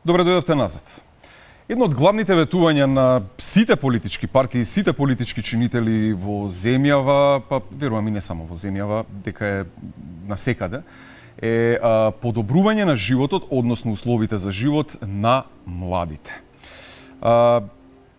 Добре дојдовте назад. Едно од главните ветувања на сите политички партии, сите политички чинители во земјава, па верувам и не само во земјава, дека е насекаде, е подобрување на животот, односно условите за живот на младите.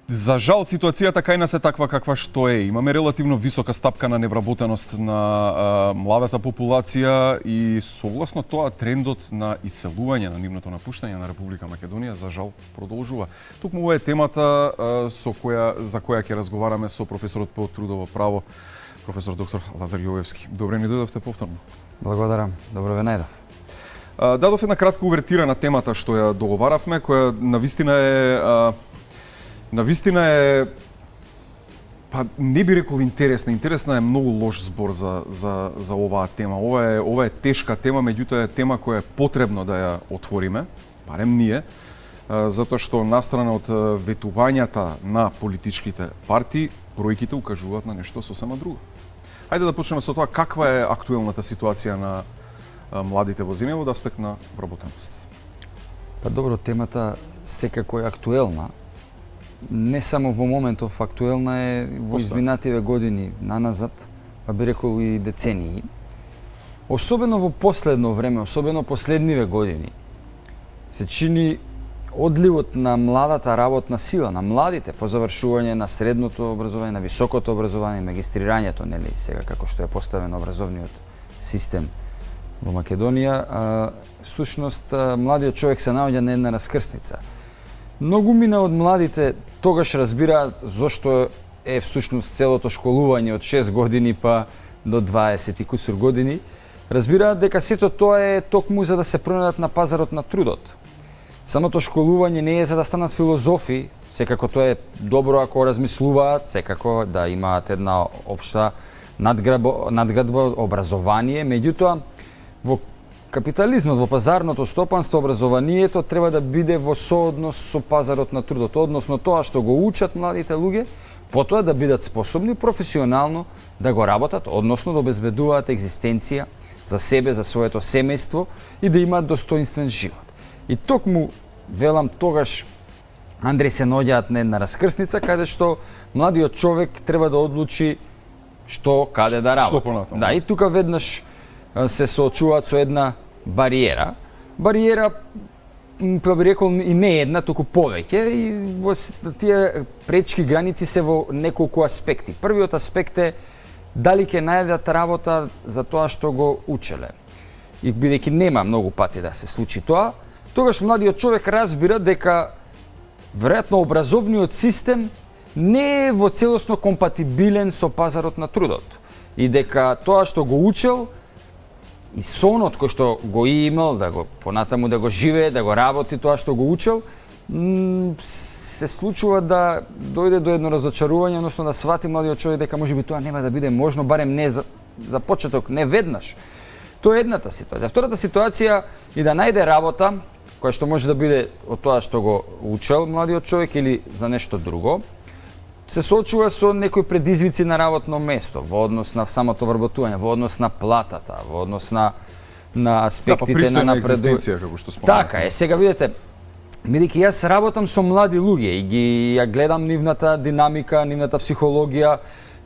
За жал, ситуацијата кај нас е таква каква што е. Имаме релативно висока стапка на невработеност на младата популација и согласно тоа трендот на иселување, на нивното напуштање на Република Македонија за жал продолжува. Токму ова е темата за која ќе разговараме со професорот по трудово право, професор доктор Лазар Јовевски. Добре ни дојдовте повторно. Благодарам. Добро ве најдов. Дадов една кратка увертира на темата што ја договаравме, која навистина е, па не би рекол интересна. Интересна е многу лош збор за оваа тема. Ова е тешка тема, меѓутоа е тема која е потребно да ја отвориме, барем ние, затоа што настрана од ветувањата на политичките партии, бројките укажуваат на нешто сосема друго. Хајде да почнеме со тоа каква е актуелната ситуација на младите во земја од аспект на вработеност. Па добро, темата секако е актуелна. Не само во моментов актуелна е во изминативе години наназад, па би рекол и децении. Особено во последно време, особено последниве години, се чини одливот на младата работна сила, на младите по завршување на средното образование, на високото образование, магистрирањето, нели, сега како што е поставен образовниот систем во Македонија, всушност младиот човек се наоѓа на една раскрсница. Многу мина од младите тогаш разбираат зошто е всушност целото школување од 6 години па до 20 и кусур години. Разбираат дека сето тоа е токму за да се пронајдат на пазарот на трудот. Самото школување не е за да станат филозофи, секако тоа е добро ако размислуваат, секако да имаат една општа надградба образование, меѓутоа во капитализмот, во пазарното стопанство, образованието треба да биде во сооднос со пазарот на трудот, односно тоа што го учат младите луѓе, потоа да бидат способни професионално да го работат, односно да обезбедуваат екзистенција за себе, за своето семејство и да имаат достоинствен живот. И токму, велам, тогаш Андреј се наоѓаат на една раскрсница каде што младиот човек треба да одлучи што, каде да работи. Што понатаму? Да, и тука веднаш се соочуваат со една бариера. Бариера, па би рекол, и не една, туку повеќе, и во тие пречки граници се во неколку аспекти. Првиот аспект е дали ќе најдат работа за тоа што го учеле. И бидејќи нема многу пати да се случи тоа, тогаш младиот човек разбира дека веројатно образовниот систем не е во целосно компатибилен со пазарот на трудот и дека тоа што го учел и сонот кој што го имал, да го понатаму да го живее, да го работи тоа што го учел, се случува да дојде до едно разочарување, односно да свати младиот човек дека можеби тоа нема да биде можно, барем не за почеток, не веднаш. Тоа е едната ситуација. Втората ситуација и да најде работа која што може да биде од тоа што го учел младиот човек или за нешто друго, се соочува со некои предизвици на работно место, во однос на самото вработување, во однос на платата, во однос на аспектите на напредување, како што спомнавме. Така е, сега видите, бидејќи јас работам со млади луѓе и ја гледам нивната динамика, нивната психологија,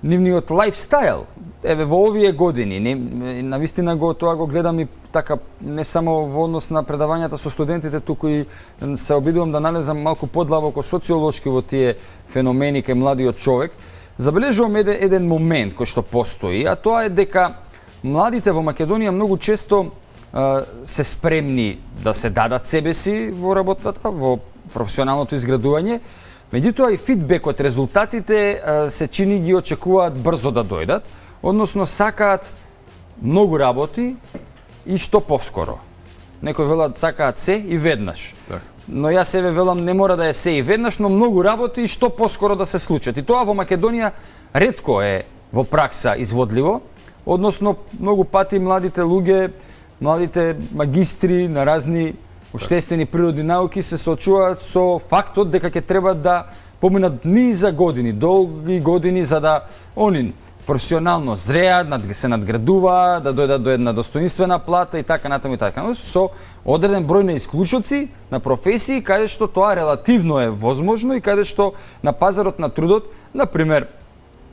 нивниот лајфстайл, еве во овие години, навистина тоа го гледам и така не само во однос на предавањата со студентите, туку и се обидувам да налезам малку подлабоко социолошки во тие феномени кај младиот човек. Забележувам еден момент кој што постои, а тоа е дека младите во Македонија многу често се спремни да се дадат себе си во работата, во професионалното изградување, меѓутоа и фидбекот, резултатите се чини ги очекуваат брзо да дојдат, односно сакаат многу работи и што поскоро. Некои велат сакаат се и веднаш. Так. Но јас себе велам не мора да е се и веднаш, но многу работи и што поскоро да се случат. И тоа во Македонија ретко е во пракса изводливо, односно многу пати младите луѓе, младите магистри на разни општествени природни науки се соочуваат со фактот дека ќе треба да поминат низа години, долги години за да професионално зреат, се надградуваат, да дојдат до една достоинствена плата и така натаму и така. Но со одреден број на исклучоци, на професии, каде што тоа релативно е возможно и каде што на пазарот на трудот, например,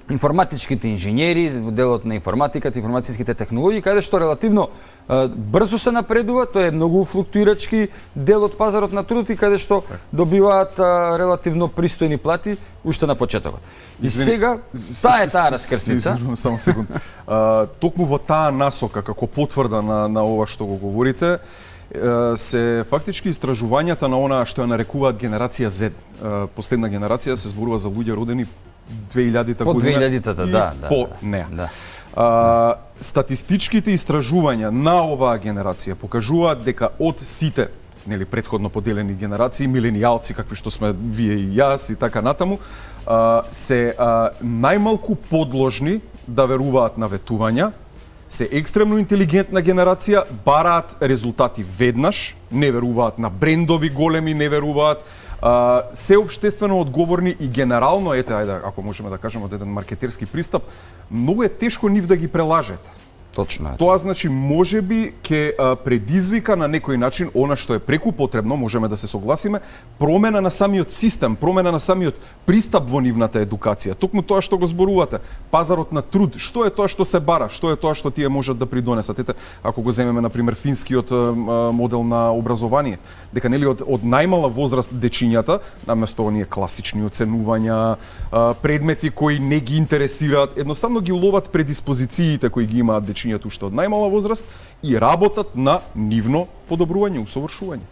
информатичките инженери, делот на информатиката, информацијските технологии, каде што релативно брзо се напредува, тоа е многу флуктуирачки дел од пазарот на трудот и каде што добиваат релативно пристојни плати уште на почетокот. И сега таа раскрсница. Само секунд. Токму во таа насока како потврда на ова што го говорите, се фактички истражувањата на она што ја нарекуваат генерација Z. Последна генерација се зборува за луѓе родени 2000-та година. По 2000-та, да. По неа. Да. Статистичките истражувања на оваа генерација покажуваат дека од сите претходно поделени генерации, миленијалци, какви што сме вие и јас и така натаму, се најмалку подложни да веруваат на ветувања, се екстремно интелигентна генерација, бараат резултати веднаш, не веруваат на брендови големи, не веруваат, се обштествено одговорни и генерално, ајде, ако можеме да кажеме од еден маркетерски пристап, многу е тешко нив да ги прелажете. Точно е. Тоа значи можеби ќе предизвика на некој начин она што е преку потребно, можеме да се согласиме, промена на самиот систем, промена на самиот пристап во нивната едукација. Токму тоа што го зборувате, пазарот на труд, што е тоа што се бара, што е тоа што тие можат да придонесат. Ете, ако го земеме на пример финскиот модел на образование, дека од најмала возраст дечињата, наместо оние класични оценувања, предмети кои не ги интересираат, едноставно ги ловат предиспозициите кои ги имаат дечињата уште од најмала возраст и работат на нивно подобрување, усовршување.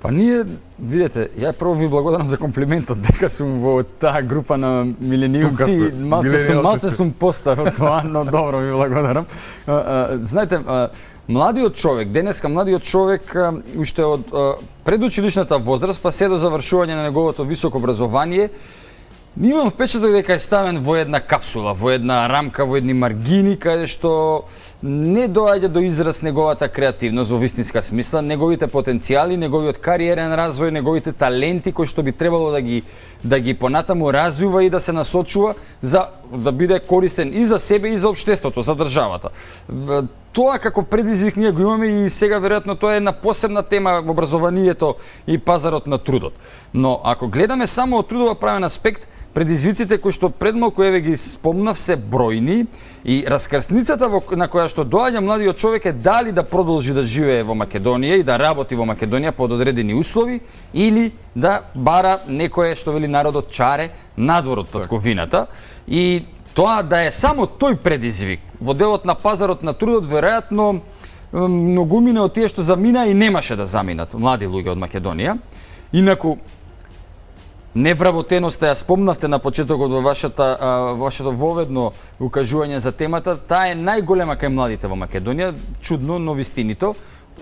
Па ние, видете, ја прво ви благодарам за комплиментот дека сум во таа група на милениумци, малце сум постар од тоа, но добро ви благодарам. Знаете, младиот човек, денеска младиот човек уште од предучилишната возраст па се до завршување на неговото високо образование, имам впечаток дека е ставен во една капсула, во една рамка, во едни маргини, каде што не доаѓа до израз неговата креативност во вистинска смисла, неговите потенцијали, неговиот кариерен развој, неговите таленти кои што би требало да ги понатаму развива и да се насочува за да биде користен и за себе и за општеството, за државата. Тоа како предизвик ние го имаме и сега веројатно тоа е една посебна тема во образованието и пазарот на трудот. Но ако гледаме само од трудова правен аспект, предизвиците кои што предмалку еве ги спомнав се бројни и раскрсницата на која што доаѓа младиот човек е дали да продолжи да живее во Македонија и да работи во Македонија под одредени услови или да бара некое што вели народот чаре надвор од татковината и тоа да е само тој предизвик во делот на пазарот на трудот веројатно многумина од тие што замина и немаше да заминат млади луѓе од Македонија. Инаку невработеноста ја спомнавте на почетокот во вашето воведно укажување за темата, таа е најголема кај младите во Македонија, чудно, но вистинито.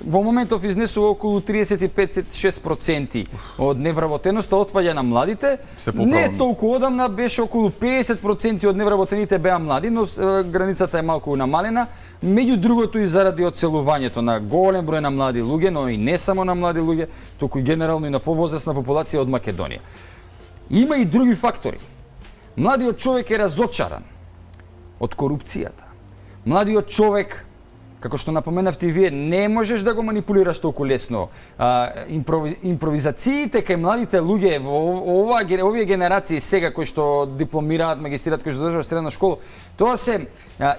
Во моментов изнесува околу 35-6% од невработеноста отпаѓа на младите. Не толку одамна беше околу 50% од невработените беа млади, но границата е малку намалена. Меѓу другото и заради одселувањето на голем број на млади луѓе, но и не само на млади луѓе, туку и генерално и на повозрасна популација од Македонија. Има и други фактори. Младиот човек е разочаран од корупцијата. Младиот човек, како што напоменавте и вие, не можеш да го манипулираш толку лесно. Импровизациите кај младите луѓе во овие генерации сега кои што дипломираат, магистрираат, кои што завршуваат средна школа, тоа се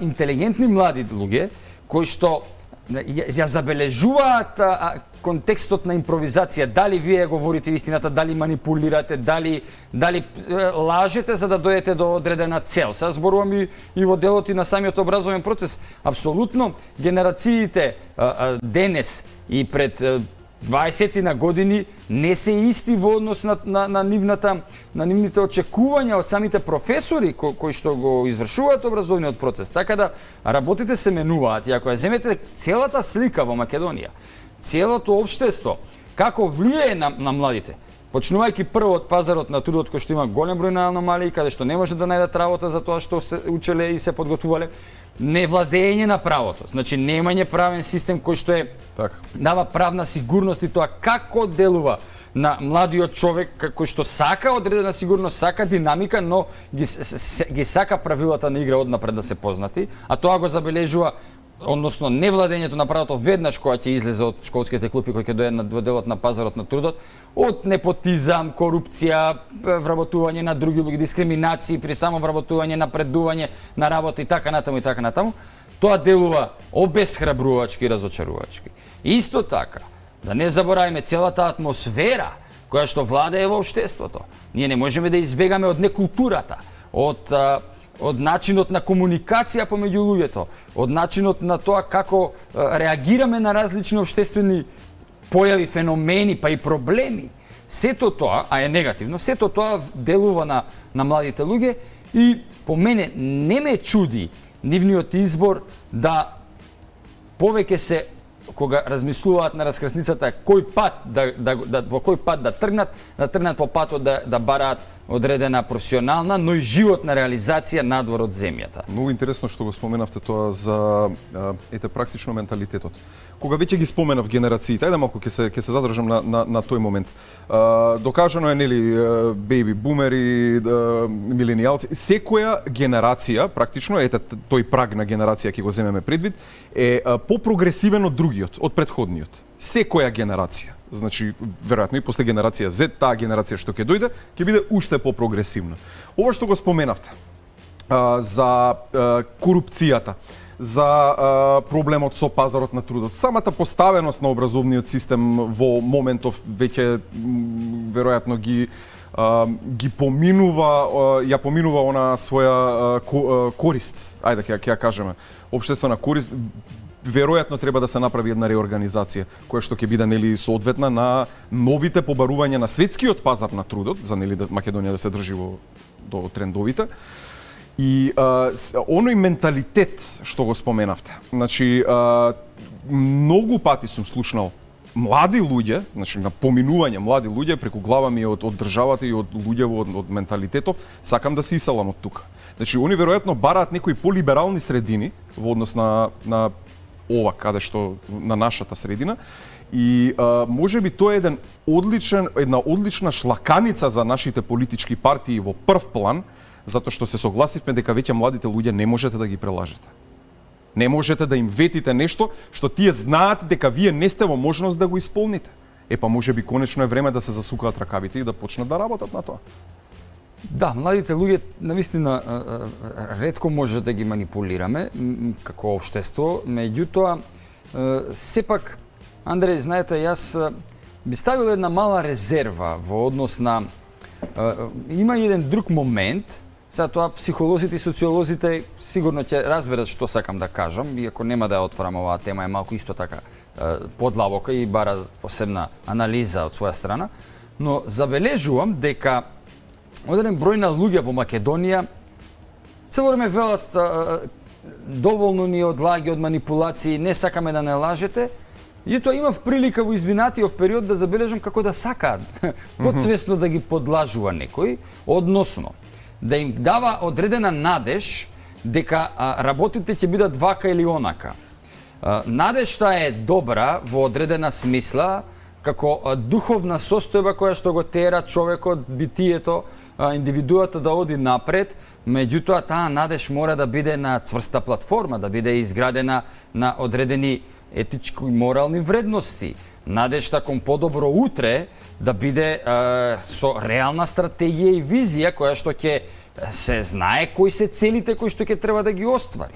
интелигентни млади луѓе кои што ја забележуваат контекстот на импровизација, дали вие говорите вистината, дали манипулирате, дали лажете за да дојдете до одредена цел. Сега зборувам и во делот и на самиот образовен процес. Апсолутно генерациите денес и пред 20 на години не се исти во однос на нивните очекувања од самите професори кои што го извршуваат образовниот процес. Така да работите се менуваат и ако ја земете целата слика во Македонија, целото општество, како влијае на младите, почнувајќи прво од пазарот на трудот кој што има голем број на аномалии, каде што не може да најдат работа за тоа што се учеле и се подготвувале, невладење на правото, значи немање правен систем кој што дава правна сигурност и тоа како делува на младиот човек кој што сака одредена сигурност, сака динамика, но ги сака правилата на игра однапред да се познати, а тоа го забележува односно невладењето на правото веднаш кога ќе излезе од школските клупи кои ќе дојдат на делот на пазарот на трудот, од непотизам, корупција, вработување на други луѓе, дискриминации при само вработување, напредување на работа и така натаму, тоа делува обесхрабрувачки и разочарувачки. Исто така, да не забораваме целата атмосфера која што владее во општеството. Ние не можеме да избегаме од некултурата, од начинот на комуникација помеѓу луѓето, од начинот на тоа како реагираме на различни општествени појави, феномени, па и проблеми. Сето тоа, а е негативно, сето тоа делува на младите луѓе и по мене не ме чуди нивниот избор да повеќе се кога размислуваат на раскрсницата кој пат во кој пат да тргнат по патот да бараат одредена професионална, но и животна реализација надвор од земјата. Многу интересно што го споменавте тоа за практично менталитетот. Кога веќе ги споменав генерациите, ајде малку ќе се задржам на тој момент. Докажано е нели бејби бумери, миленијалци, секоја генерација практично тој праг на генерација ќе го земеме предвид е попрогресивен од другиот, од претходниот. Секоја генерација. Значи, веројатно и после генерација Z, таа генерација што ќе дојде, ќе биде уште попрогресивна. Ова што го споменавте за корупцијата, за проблемот со пазарот на трудот, самата поставеност на образовниот систем во моментов веќе веројатно ги поминува, ја поминува она своја корист, ајде ќе ја кажеме, општествена корист. Веројатно треба да се направи една реорганизација која што ќе биде нели соодветна на новите побарувања на светскиот пазар на трудот, за нели Македонија да се држи до трендовите. И оној менталитет што го споменавте. Значи многу пати сум слушнал млади луѓе, значи на поминување млади луѓе преку глава ми од државата и од луѓево од менталитетов, сакам да се иселам од тука. Значи они веројатно бараат некои полиберални средини во однос на ова каде што на нашата средина и можеби тоа е една одлична шлаканица за нашите политички партии во прв план, затоа што се согласивме дека веќе младите луѓе не можете да ги прелажете. Не можете да им ветите нешто што тие знаат дека вие не сте во можност да го исполните. Па можеби конечно е време да се засукаат ракавите и да почнат да работат на тоа. Да, младите луѓе навистина ретко може да ги манипулираме како општество, меѓутоа сепак Андреј, знаете, јас би ставил една мала резерва во однос на има еден друг момент. Сега тоа психолозите и социолозите сигурно ќе разберат што сакам да кажам, иако нема да ја отворам оваа тема, е малку исто така подлабока и бара посебна анализа од своја страна, но забележувам дека одреден број на луѓе во Македонија цело време велат доволно ни од лаги, од манипулации, не сакаме да не лажете. И тоа имав прилика во изминатиот период да забележам како да сакаат подсвесно да ги подлажува некој, односно да им дава одредена надеж дека работите ќе бидат вака или онака. Надежта е добра во одредена смисла како духовна состојба која што го тера човекот, битието, индивидуата да оди напред, меѓутоа таа надеж мора да биде на цврста платформа, да биде изградена на одредени етички и морални вредности. Надежта кон подобро утре да биде со реална стратегија и визија која што ќе се знае кои се целите кои што ќе треба да ги оствари.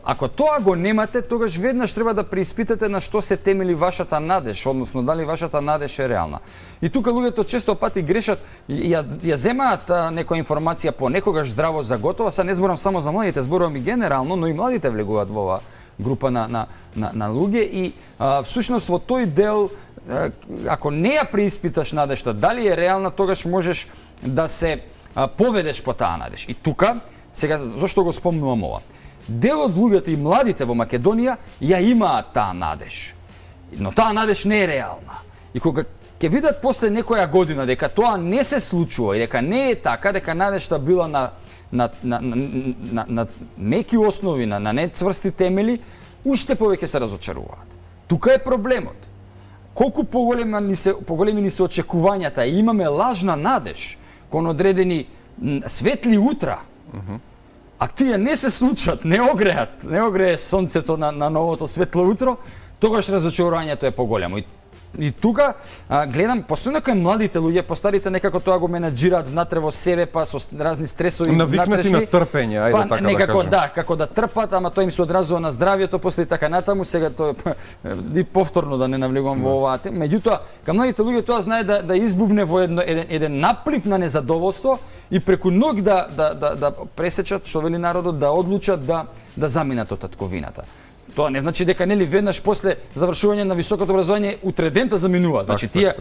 Ако тоа го немате, тогаш веднаш треба да преиспитате на што се темели вашата надеж, односно дали вашата надеж е реална. И тука луѓето често пати грешат, ја земаат некоја информација по некогаш здраво за готово, сега не зборам само за младите, зборувам и генерално, но и младите влегуваат во оваа група на луѓе и всушност во тој дел ако не ја преиспиташ надежта дали е реална, тогаш можеш да се поведеш по таа надеж. И тука сега зошто го спомнувам ова? Дел од луѓето и младите во Македонија ја имаат таа надеж. Но таа надеж не е реална. И кога ќе видат после некоја година дека тоа не се случува и дека не е така, дека надежта била на меки основи, на нецврсти темели, уште повеќе се разочаруваат. Тука е проблемот. колку поголеми ни се очекувањата и имаме лажна надеж кон одредени светли утра, а тие не се случат, не огрее сонцето на новото светло утро, тогаш разочарувањето е поголемо. И тука гледам, посебно кај младите луѓе, постарите некако тоа го менаџираат внатре во себе, па со разни стресови навикнати на трпење, ајде па, така некако, да кажем. Да, како да трпат, ама тоа им се одразува на здравието, после и така натаму, сега тоа и повторно да не навлегувам во оваа тема. Меѓутоа, кај младите луѓе тоа знае да избувне во еден наплив на незадоволство и преку ног да пресечат, што вели народот, да одлучат да заминат од татковината. Тоа не значи дека нели веднаш после завршување на високото образование утредента заминува. Значи тие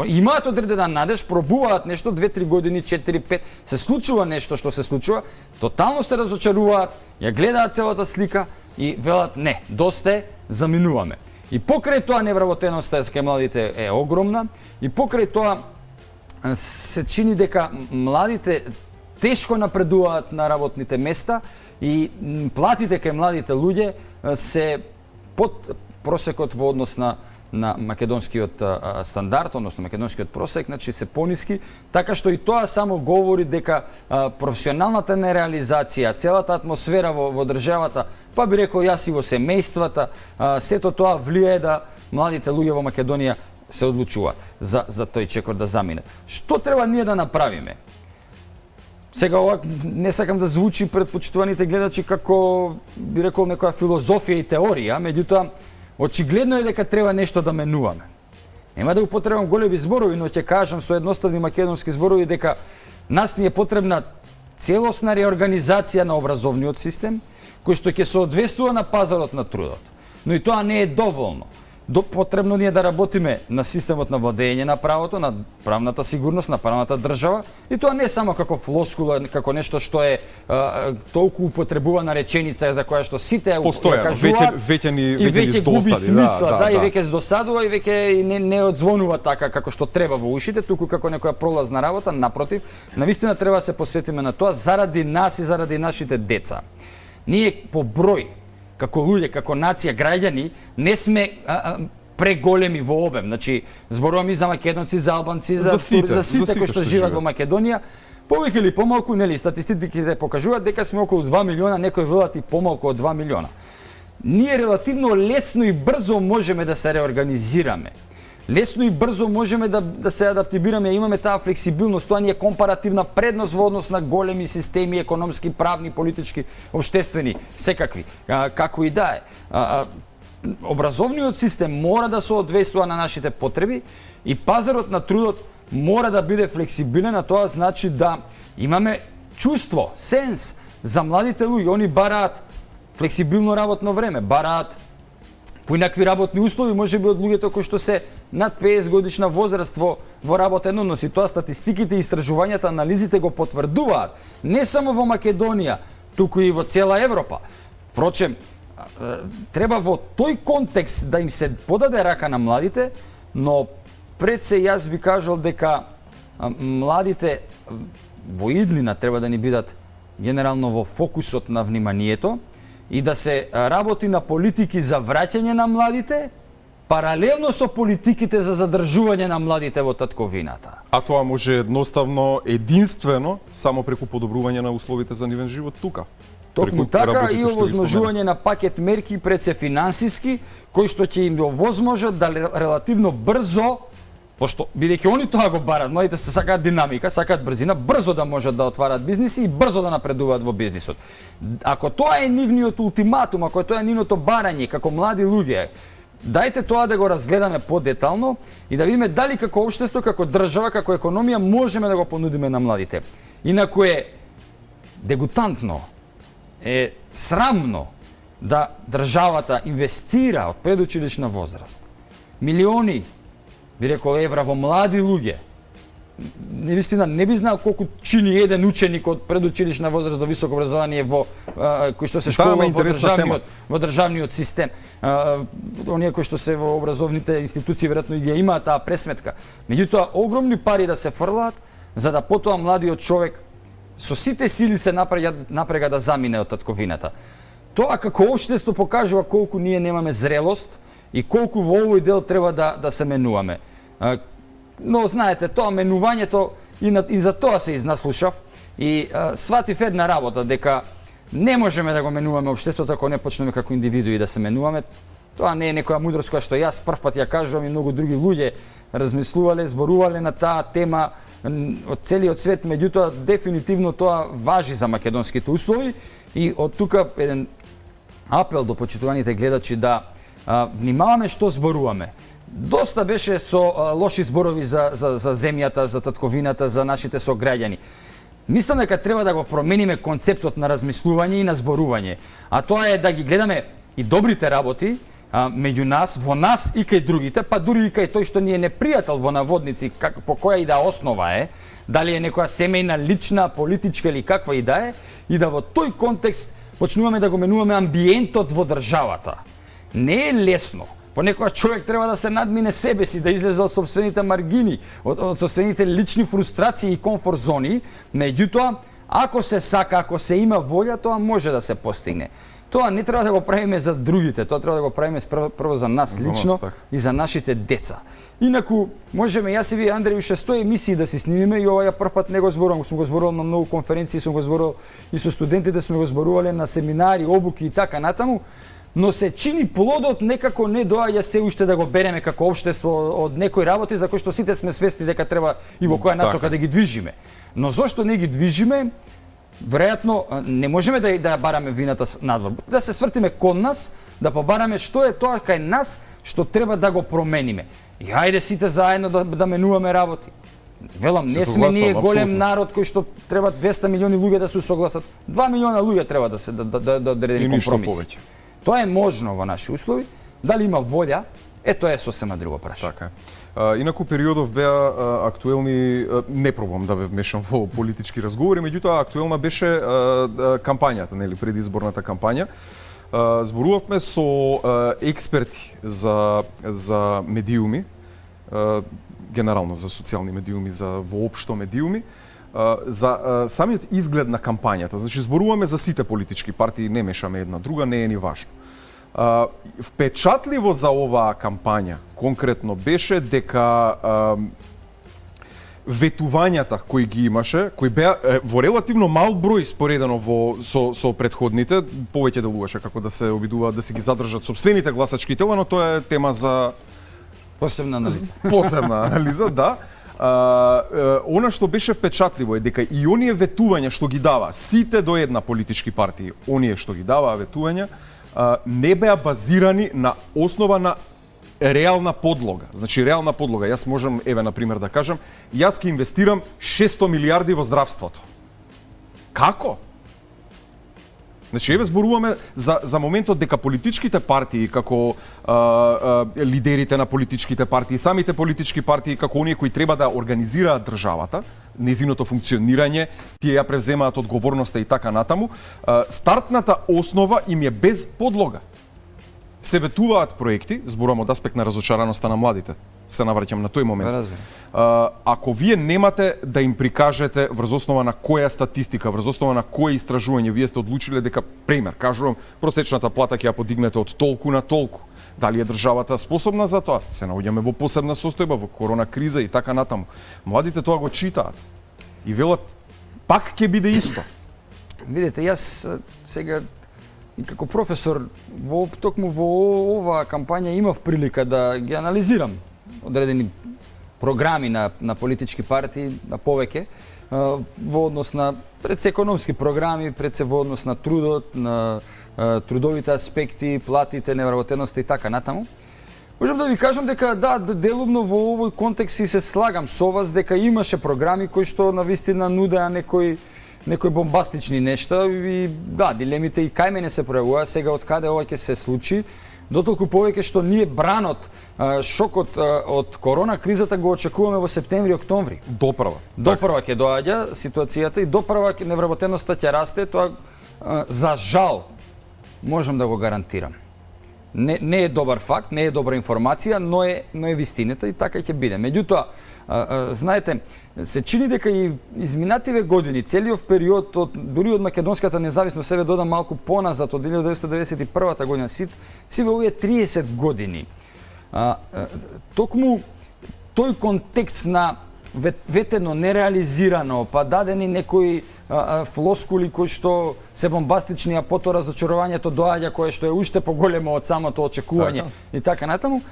имаат одредена надеж, пробуваат нешто 2-3 години, 4-5, се случува нешто што се случува, тотално се разочаруваат, ја гледаат целата слика и велат не, доста е, заминуваме. И покрај тоа невработеноста кај младите е огромна и покрај тоа се чини дека младите тешко напредуваат на работните места и платите кај младите луѓе се под просекот во однос на македонскиот стандард, односно македонскиот просек, значи се пониски, така што и тоа само говори дека професионалната нереализација, целата атмосфера во државата, па би рекол јас и во семејствата, сето тоа влијае да младите луѓе во Македонија се одлучуваат за тој чекор да заминат. Што треба ние да направиме? Сега ова не сакам да звучи пред почитуваните гледачи како би рекол некоја филозофија и теорија, меѓутоа очигледно е дека треба нешто да менуваме. Нема да употребам големи зборови, но ќе кажам со едноставни македонски зборови дека нас ни е потребна целосна реорганизација на образовниот систем, кој што ќе соодветствува на пазарот на трудот. Но и тоа не е доволно. Потребно ни е да работиме на системот на владење на правото, на правната сигурност, на правната држава, и тоа не е само како флоскула, како нешто што е толку употребувана реченица за која што сите ја кажуваат, веќе ни губи досади, смисла, и веќе се досадува и веќе не одзвонува така како што треба во ушите, туку како некоја пролазна работа. Напротив, навистина треба да се посветиме на тоа заради нас и заради нашите деца. Ние по број како луѓе, како нација, граѓани, не сме преголеми во обем. Значи, зборувам и за македонци, за албанци, за сите кои што живеат во Македонија. Повеќе или помалку, нели, статистиките покажуваат дека сме околу 2 милиона, некои велат и помалку од 2 милиона. Ние релативно лесно и брзо можеме да се реорганизираме. Лесно и брзо можеме да се адаптираме, имаме таа флексибилност, тоа ни е компаративна предност во однос на големи системи, економски, правни, политички, општествени, секакви, како и да е. Образовниот систем мора да соодветствува на нашите потреби и пазарот на трудот мора да биде флексибилен, а тоа значи да имаме чувство, сенс за младите луѓе. Они бараат флексибилно работно време, бараат поинакви работни услови, можеби од луѓето кои што се над 50 годишна возраст во работен однос. И тоа статистиките, истражувањата, анализите го потврдуваат. Не само во Македонија, туку и во цела Европа. Впрочем, треба во тој контекст да им се подаде рака на младите, но пред се јас би кажал дека младите во иднина треба да ни бидат генерално во фокусот на вниманието и да се работи на политики за враќање на младите, паралелно со политиките за задржување на младите во татковината. А тоа може единствено само преку подобрување на условите за нивен живот тука. Токму така и овозможување на пакет мерки пред се финансиски, кои што ќе им овозможат да релативно брзо, пошто бидејќи они тоа го барат, младите се сакаат динамика, сакаат брзина, брзо да можат да отварат бизниси и брзо да напредуваат во бизнисот. Ако тоа е нивниот ултиматум, ако тоа е нивното барање како млади луѓе, дајте тоа да го разгледаме подетално и да видиме дали како општество, како држава, како економија можеме да го понудиме на младите. Инаку е дегутантно, е срамно да државата инвестира од предучилишна возраст милиони, би рекол, евра во млади луѓе. Навистина не би знал колку чини еден ученик од предучилишна возраст до високо образование кој што се школува во државниот систем. Оние кои што се во образовните институции веројатно и ги имаат таа пресметка. Меѓутоа огромни пари да се фрлаат за да потоа младиот човек со сите сили се напрега да замине од татковината. Тоа како општество покажува колку ние немаме зрелост и колку во овој дел треба да се менуваме. Но знаете, тоа менувањето и за тоа се изнаслушав и сватив една работа дека не можеме да го менуваме општеството ако не почнеме како индивидуи да се менуваме. Тоа не е некоја мудрост која што јас првпат ја кажувам и многу други луѓе размислувале, зборувале на таа тема од целиот свет, меѓутоа дефинитивно тоа важи за македонските услови и од тука еден апел до почитуваните гледачи да внимаваме што зборуваме. Доста беше со лоши зборови за земјата, за татковината, за нашите сограѓани. Мислам дека треба да го промениме концептот на размислување и на зборување, а тоа е да ги гледаме и добрите работи меѓу нас, во нас и кај другите, па дури и кај тој што ни е непријател во наводници, по која и да основа е, дали е некоја семејна, лична, политичка или каква и да е, и да во тој контекст почнуваме да го менуваме амбиентот во државата. Не е лесно. Понекогаш човек треба да се надмине себе си, да излезе од собствените маргини, од собствените лични фрустрации и комфорт зони, меѓутоа, ако се сака, ако се има волја, тоа може да се постигне. Тоа не треба да го правиме за другите, тоа треба да го правиме прво за нас лично и за нашите деца. Инаку, можеме јас и вие, Андреј, уште 100 емисии да си снимиме и ова ја прв пат не го зборувам, сум го зборувал на многу конференции, сум го зборувал и со студентите, сме го зборувале на семинари, обуки и така натаму, но се чини плодот некако не доаѓа се уште да го береме како општество од некои работи за кои што сите сме свесни дека треба и во која насока да ги движиме. Но зошто не ги движиме? Веројатно не можеме да бараме вината надвор. Да се свртиме кон нас, да побараме што е тоа кај нас што треба да го промениме. И хајде сите заедно да менуваме работи. Велам, не сме ние голем народ кој што треба 200 милиони луѓе да се согласат. 2 милиона луѓе треба да се да одредени компромиси. Тоа е можно во наши услови. Дали има волја? Тоа е сосема друго прашање. Така е. Инаку периодов беа актуелни, не пробам да ве вмешам во политички разговори, меѓутоа актуелна беше кампањата, нели, предизборната кампања. Зборувавме со експерти за медиуми, генерално за социјални медиуми, за воопшто медиуми, за самиот изглед на кампањата. Значи, зборуваме за сите политички партии, не мешаме една друга, не е ни важно. Впечатливо за оваа кампања конкретно беше дека ветувањата кои ги имаше, кои беа во релативно мал број споредено со претходните, повеќе делуваше како да се обидуваат да се ги задржат сопствените гласачки тела, но тоа е тема за посебна анализа. Посебна анализа, да. Она што беше впечатливо е дека и оние ветувања што ги дава сите до една политички партии, оние што ги даваа ветувања, не беа базирани на основа на реална подлога. Значи, реална подлога. Јас можам, еве, на пример, да кажам, јас ќе инвестирам 600 милиарди во здравството. Како? Значи, еве зборуваме за моментот дека политичките партии, како лидерите на политичките партии, самите политички партии, како оние кои треба да организираат државата, незиното функционирање, тие ја превземаат одговорноста и така натаму, стартната основа им е без подлога. Се ветуваат проекти, зборувам од аспект на разочараноста на младите, се навраќам на тој момент. Ако вие немате да им прикажете врз основа на која статистика, врз основа на кое истражување вие сте одлучиле дека, пример, кажувам, просечната плата ќе ја подигнете од толку на толку. Дали е државата способна за тоа? Се наоѓаме во посебна состојба, во корона криза и така натаму. Младите тоа го читаат и велат пак ќе биде исто. Видете, јас сега и како професор токму во оваа кампања имав прилика да ги анализирам одредени програми на политички партии, на повеќе, во однос на пред се економски програми, пред се во однос на трудот, на трудовите аспекти, платите, невработеноста и така натаму. Можам да ви кажам дека да, делумно во овој контекст и се слагам со вас дека имаше програми кои што навистина нудеа некои бомбастични нешта и да, дилемите и кај мене се пројавува сега од каде ова ќе се случи. Дотолку повеќе што ние бранот, шокот од корона кризата го очекуваме во септември-октомври. Допрва ќе доаѓа ситуацијата и допрва невработеноста ќе расте, тоа за жал можам да го гарантирам. Не е добар факт, не е добра информација, но е вистината и така ќе биде. Меѓутоа, знаете, се чини дека и изминативе години, целиот период дури од македонската независност, себе додам малку поназад од 1991 година, сиве овие 30 години Токму тој контекст на ветено нереализирано, па дадени некои флоскули кои што се бомбастични, а потоа разочарувањето доаѓа кое што е уште поголемо од самото очекување и така натаму,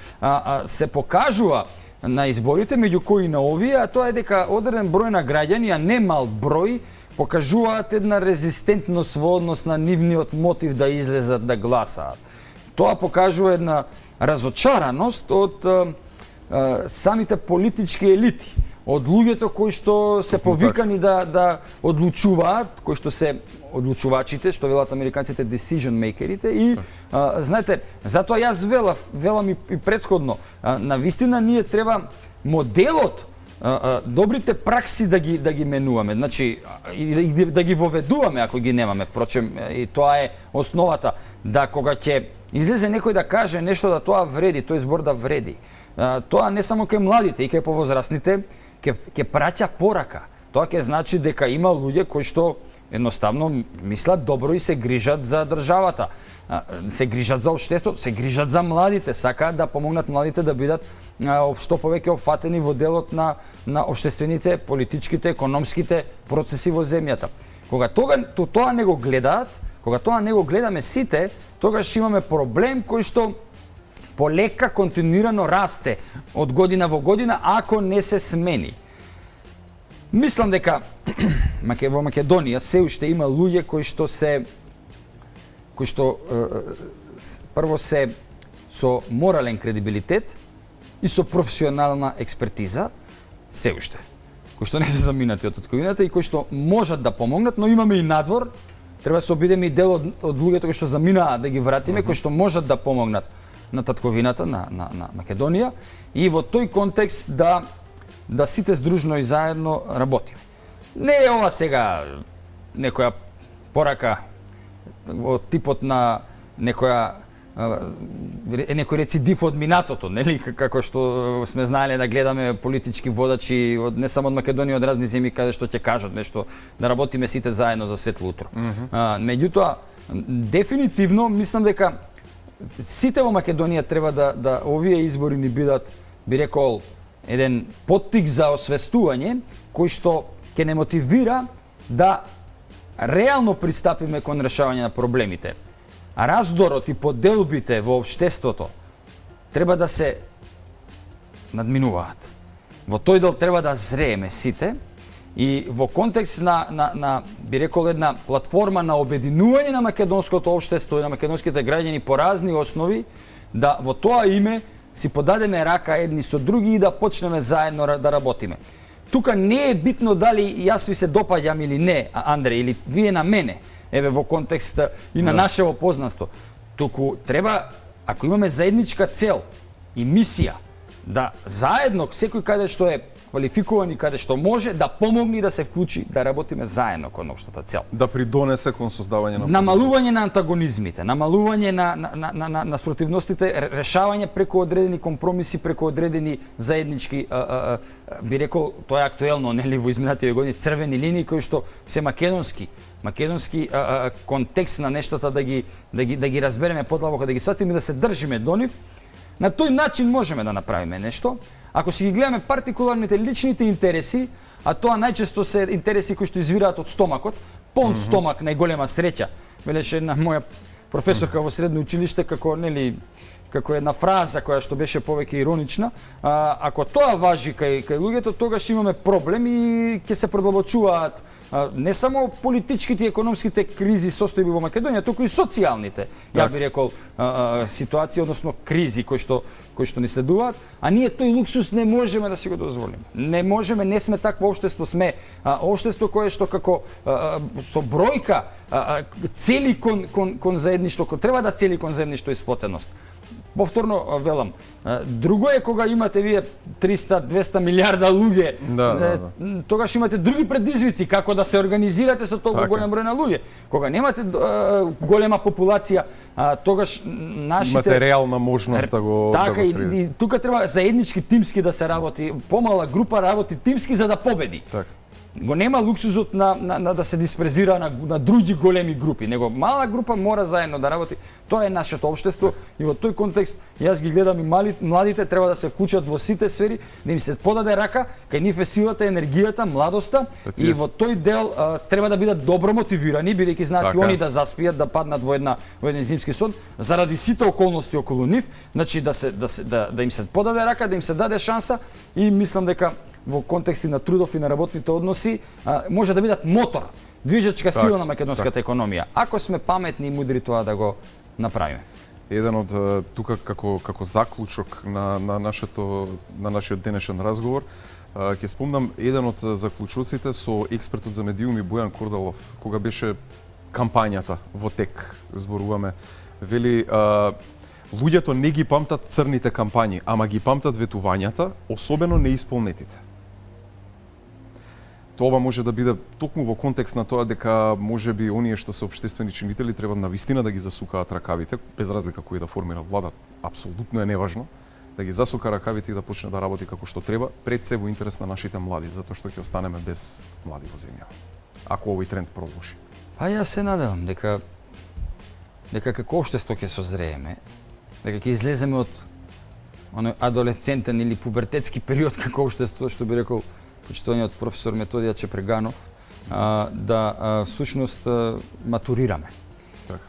се покажува на изборите, меѓу кои на овие, а тоа е дека одреден број на граѓани, а не мал број, покажуваат една резистентност во однос на нивниот мотив да излезат да гласаат. Тоа покажува една разочараност од самите политички елити, од луѓето кои што се повикани да одлучуваат, кои што се одлучувачите, што велат американците decision makerите и знаете, затоа јас велам и претходно, на вистина ние треба моделот, добрите пракси да ги менуваме, значи и да ги воведуваме ако ги немаме, впрочем и тоа е основата, да кога ќе излезе некој да каже нешто да тоа вреди, тој збор да вреди. Тоа не само кај младите и кај повозрастните, ќе праќа порака. Тоа ќе значи дека има луѓе кои што едноставно мислат добро и се грижат за државата, се грижат за општеството, се грижат за младите, сакаат да помогнат младите да бидат што повеќе опфатени во делот на општествените, политичките, економските процеси во земјата. Кога тоа не го гледаат, кога тоа не го гледаме сите, тогаш имаме проблем кој што полека континуирано расте од година во година ако не се смени. Мислам дека во Македонија се уште има луѓе кои што прво се со морален кредибилитет и со професионална експертиза, се уште, кои што не се заминати од татковината и кои што можат да помогнат, но имаме и надвор, треба да се обидеме и дел од луѓето кои што заминаа да ги вратиме, кои што можат да помогнат на татковината на Македонија и во тој контекст да сите здружно и заедно работиме. Не е ова сега некоја порака од типот на некој рецидив од минатото, нели, како што сме знаеле да гледаме политички водачи не само од Македонија, од разни земји каде што ќе кажат нешто, да работиме сите заедно за светло утро. Меѓутоа, дефинитивно мислам дека сите во Македонија треба да овие избори ни бидат, би рекол, еден поттик за освестување кој што ќе не мотивира да реално пристапиме кон решавање на проблемите. А раздорот и поделбите во општеството треба да се надминуваат. Во тој дел треба да зрееме сите и во контекст на би рекол една платформа на обединување на македонското општество и на македонските граѓани по разни основи, да во тоа име си подадеме рака едни со други и да почнеме заедно да работиме. Тука не е битно дали јас ви се допаѓам или не, Андре, или вие на мене, еве во контекст и на нашево познанство. Туку треба, ако имаме заедничка цел и мисија, да заедно, секој каде што е квалификуван и каде што може, да помогне и да се вклучи, да работиме заедно кон општата цел. Да придонесе кон создавање на намалување на антагонизмите, намалување на спротивностите, решавање преку одредени компромиси, преку одредени заеднички, би рекол, тоа е актуелно, нели, во изминативе години, црвени линии кои што се македонски контекст на нештата да ги разбереме подлабоко, да ги сватиме и да се држиме до нив. На тој начин можеме да направиме нешто. Ако си ги гледаме партикуларните личните интереси, а тоа најчесто се интереси кои што извираат од стомакот, пон стомак најголема среќа. Велеше една моја професорка во средно училиште како една фраза која што беше повеќе иронична, ако тоа важи кај луѓето, тогаш имаме проблем и ќе се продлабочуваат не само политичките и економските кризи состојби во Македонија, туку и социјалните, ја би рекол, ситуации, односно кризи кои што ни следуваат, а ние тој луксус не можеме да си го дозволиме. Не можеме, не сме такво општество, сме општество кое што како со бројка цели кон заедништво, треба да цели кон заедништво и сплотеност. Повторно велам, друго е кога имате вие 300-200 милиарда луѓе, тогаш имате други предизвици како да се организирате со толку голем број на луѓе. Кога немате голема популација, тогаш нашите имате реална можност да го средите. И тука треба заеднички тимски да се работи, помала група работи тимски за да победи. Го нема луксузот на да се диспрезира на други големи групи, него мала група мора заедно да работи. Тоа е нашето општество и во тој контекст јас ги гледам и младите треба да се вклучат во сите сфери, да им се подаде рака, кај нив е силата, енергијата, младоста и во тој дел треба да бидат добро мотивирани, бидејќи знаат и они да заспијат, да паднат во еден зимски сон, заради сите околности околу нив, значи да им се подаде рака, да им се даде шанса и мислам дека во контексти на трудов и на работните односи може да бидат мотор, движечка сила на македонската економија. Ако сме паметни и мудри тоа да го направиме. Еден од тука како заклучок на нашиот денешен разговор, ќе спомнам еден од заклучоците со експертот за медиуми Бојан Кордалов, кога беше кампањата во тек, зборуваме, вели луѓето не ги памтат црните кампањи, ама ги памтат ветувањата, особено неисполнетите. Тоа може да биде токму во контекст на тоа дека можеби оние што се општествени чинители треба навистина да ги засукаат ракавите, без разлика кој да формира влада, апсолутно е неважно, да ги засука ракавите и да почне да работи како што треба, пред се во интерес на нашите млади, затоа што ќе останеме без млади во земјава. Ако овој тренд продолжи. А јас се надевам дека како општество ќе созрееме, дека ќе излеземе од оној адолесцентен или пубертетски период како општество, што би рекол почитуваниот професор Методија Чепреганов, всушност матурираме. Така.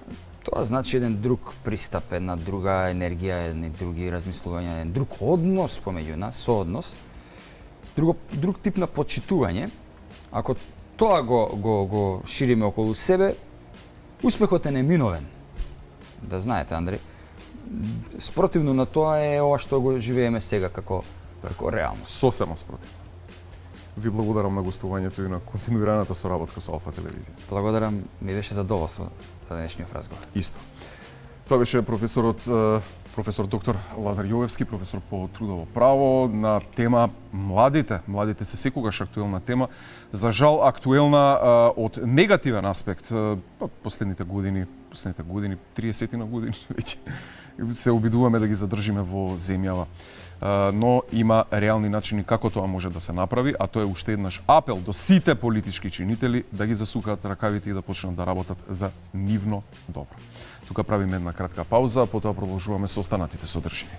Тоа значи еден друг пристап, една друга енергија, едни други размислувања, еден друг однос помеѓу нас, сооднос, друг тип на почитување. Ако тоа го шириме околу себе, успехот е неминовен. Да знаете, Андреј, спротивно на тоа е ова што го живееме сега како реалност. Сосема спротив. Ви благодарам на гостувањето и на континуираната соработка со Алфа телевизија. Благодарам, ми беше задоволство за денешниот разговор. Исто. Тоа беше професор доктор Лазар Јовевски, професор по трудово право на тема младите. Младите се секогаш актуелна тема. За жал актуелна од негативен аспект. Последните години, 30 на години веќе се обидуваме да ги задржиме во земјава. Но има реални начини како тоа може да се направи, а тоа е уште еднаш апел до сите политички чинители да ги засукаат ракавите и да почнат да работат за нивно добро. Тука правиме една кратка пауза, потоа продолжуваме со останатите содржини.